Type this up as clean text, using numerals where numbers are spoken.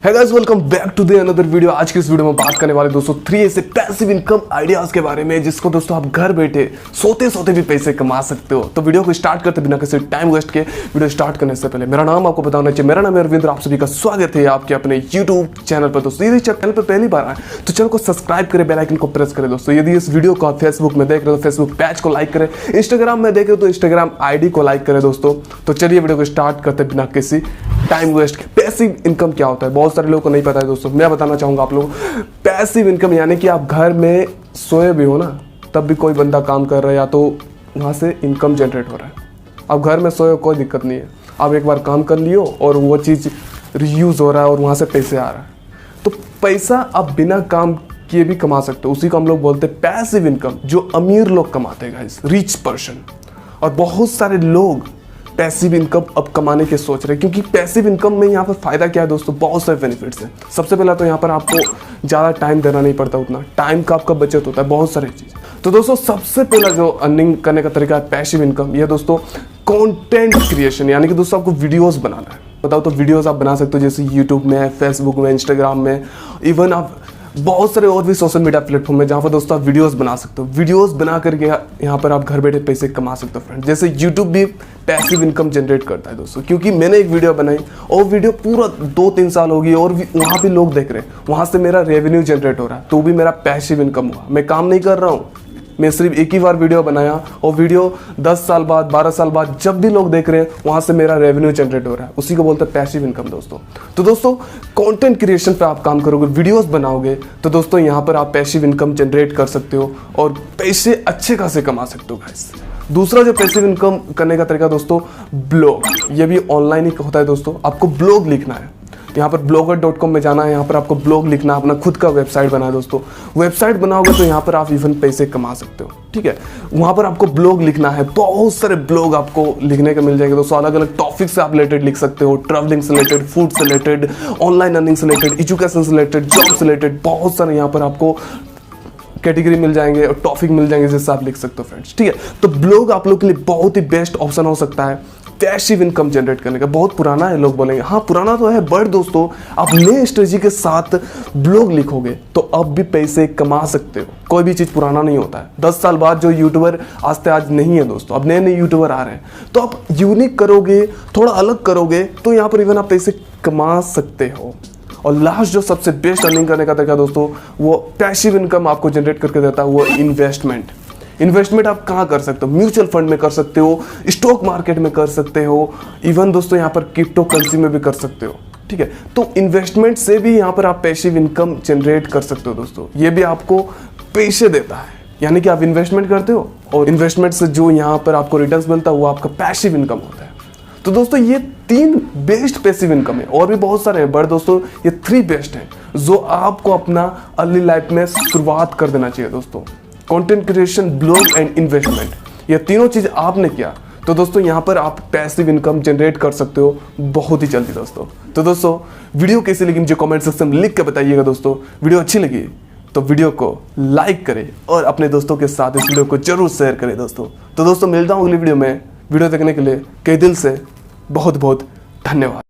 है guys, welcome back to the another video. आज की इस वीडियो में बात करने वाले दोस्तों 3 ऐसे पैसिव इनकम आइडियाज के बारे में जिसको दोस्तों आप घर बैठे सोते सोते भी पैसे कमा सकते हो। तो वीडियो को स्टार्ट करते बिना किसी टाइम वेस्ट के वीडियो स्टार्ट करने से पहले मेरा नाम आपको बताना चाहिए। मेरा नाम है अरविंद, आप सभी का स्वागत है आपके अपने यूट्यूब चैनल पर। दोस्तों यदि चैनल पर पहली बार आए तो चैनल को सब्सक्राइब करें, बेल आइकन को प्रेस करें। दोस्तों यदि इस वीडियो को आप फेसबुक में देख रहे हो तो फेसबुक पेज को लाइक करें, इंस्टाग्राम में देख रहे हो तो इंस्टाग्राम आईडी को लाइक करें। दोस्तों तो चलिए वीडियो को स्टार्ट करते बिना किसी टाइम वेस्ट के। पैसिव इनकम क्या होता है बहुत सारे लोगों को नहीं पता है। दोस्तों मैं बताना चाहूंगा आप लोग, पैसिव इनकम यानी कि आप घर में सोए भी हो ना तब भी कोई बंदा काम कर रहा है या तो वहां से इनकम जनरेट हो रहा है। आप घर में सोए हो कोई दिक्कत नहीं है, आप एक बार काम कर लियो और वो चीज़ रीयूज हो रहा है और वहां से पैसे आ रहा है। तो पैसा आप बिना काम किए भी कमा सकते हो, उसी को हम लोग बोलते हैं पैसिव इनकम, जो अमीर लोग कमाते हैं गाइस, रिच पर्सन। और बहुत सारे लोग पैसिव इनकम अब कमाने के सोच रहे हैं, क्योंकि पैसिव इनकम में यहाँ पर फायदा क्या है दोस्तों, बहुत सारे बेनिफिट्स हैं। सबसे पहला तो यहाँ पर आपको ज़्यादा टाइम देना नहीं पड़ता, उतना टाइम का आपका बचत होता है, बहुत सारी चीज़। तो दोस्तों सबसे पहला जो अर्निंग करने का तरीका है पैसिव इनकम, यह दोस्तों कंटेंट क्रिएशन, यानी कि दोस्तों आपको वीडियोस बनाना है। बताओ तो वीडियोस आप बना सकते हो, जैसे यूट्यूब में, फेसबुक में, इंस्टाग्राम में, इवन आप बहुत सारे और भी सोशल मीडिया प्लेटफॉर्म है जहाँ पर दोस्तों आप वीडियोस बना सकते हो। वीडियोस बना करके यहाँ पर आप घर बैठे पैसे कमा सकते हो फ्रेंड। जैसे यूट्यूब भी पैसिव इनकम जनरेट करता है दोस्तों, क्योंकि मैंने एक वीडियो बनाई और वीडियो पूरा 2-3 साल हो गई और वहाँ भी लोग देख रहे हैं, वहाँ से मेरा रेवेन्यू जनरेट हो रहा है, तो भी मेरा पैसिव इनकम हुआ। मैं काम नहीं कर रहा हूँ, मैं सिर्फ एक ही बार वीडियो बनाया और वीडियो 10 साल बाद, 12 साल बाद जब भी लोग देख रहे हैं वहां से मेरा रेवेन्यू जनरेट हो रहा है, उसी को बोलते हैं पैसिव इनकम दोस्तों। तो दोस्तों कंटेंट क्रिएशन पे आप काम करोगे, वीडियोस बनाओगे, तो दोस्तों यहाँ पर आप पैसिव इनकम जनरेट कर सकते हो और पैसे अच्छे खासे कमा सकते हो गाइस। दूसरा जो पैसिव इनकम करने का तरीका दोस्तों, ब्लॉग। ये भी ऑनलाइन ही होता है दोस्तों। आपको ब्लॉग लिखना है, यहाँ पर blogger.com में जाना है, यहाँ पर आपको ब्लॉग लिखना है, अपना खुद का वेबसाइट बनाए दोस्तों। वेबसाइट बनाओगे तो यहाँ पर आप इवन पैसे कमा सकते हो, ठीक है। वहाँ पर आपको ब्लॉग लिखना है, बहुत सारे ब्लॉग आपको लिखने के मिल जाएंगे दोस्तों। अलग अलग टॉपिक से आप रिलेटेड लिख सकते हो, ट्रैवलिंग से रिलेटेड, फूड से रिलेटेड, ऑनलाइन अर्निंग से रिलेटेड, एजुकेशन से रिलेटेड, जॉब से रिलेटेड, बहुत सारे यहाँ पर आपको कैटेगरी मिल जाएंगे और टॉपिक मिल जाएंगे जिससे आप लिख सकते हो फ्रेंड्स, ठीक है। तो ब्लॉग आप लोग के लिए बहुत ही बेस्ट ऑप्शन हो सकता है पैसिव इनकम जनरेट करने का। बहुत पुराना है लोग बोलेंगे, हाँ पुराना तो है, बट दोस्तों आप नए स्ट्रेटजी के साथ ब्लॉग लिखोगे तो अब भी पैसे कमा सकते हो। कोई भी चीज़ पुराना नहीं होता है। 10 साल बाद जो यूट्यूबर आज से आज नहीं है दोस्तों, अब नए नए यूट्यूबर आ रहे हैं, तो आप यूनिक करोगे, थोड़ा अलग करोगे तो यहाँ पर इवन आप पैसे कमा सकते हो। और लास्ट जो सबसे बेस्ट अर्निंग करने का तरीका दोस्तों, वो पैसिव इनकम आपको जनरेट करके देता है, वो इन्वेस्टमेंट। इन्वेस्टमेंट आप कहाँ कर सकते हो, म्यूचुअल फंड में कर सकते हो, स्टॉक मार्केट में कर सकते हो, इवन दोस्तों यहाँ पर क्रिप्टो करेंसी में भी कर सकते हो, ठीक है। तो इन्वेस्टमेंट से भी यहाँ पर आप पैसिव इनकम जनरेट कर सकते हो दोस्तों। ये भी आपको पैसे देता है, यानी कि आप इन्वेस्टमेंट करते हो और इन्वेस्टमेंट से जो यहाँ पर आपको रिटर्न्स मिलता है वो आपका पैसिव इनकम होता है। तो दोस्तों ये 3 बेस्ट पैसिव इनकम है, और भी बहुत सारे हैं, बट दोस्तों ये 3 बेस्ट हैं जो आपको अपना अर्ली लाइफ में शुरुआत कर देना चाहिए दोस्तों। Content creation, blog and investment, ये तीनों चीज आपने किया तो दोस्तों यहाँ पर आप पैसिव इनकम जनरेट कर सकते हो बहुत ही जल्दी दोस्तों। तो दोस्तों वीडियो कैसी लगी मुझे कमेंट सेक्शन में लिख के बताइएगा दोस्तों। वीडियो अच्छी लगी तो वीडियो को लाइक करें और अपने दोस्तों के साथ इस वीडियो को जरूर शेयर करें दोस्तों। तो दोस्तों मिलता हूँ अगली वीडियो में। वीडियो देखने के लिए कई दिल से बहुत बहुत धन्यवाद।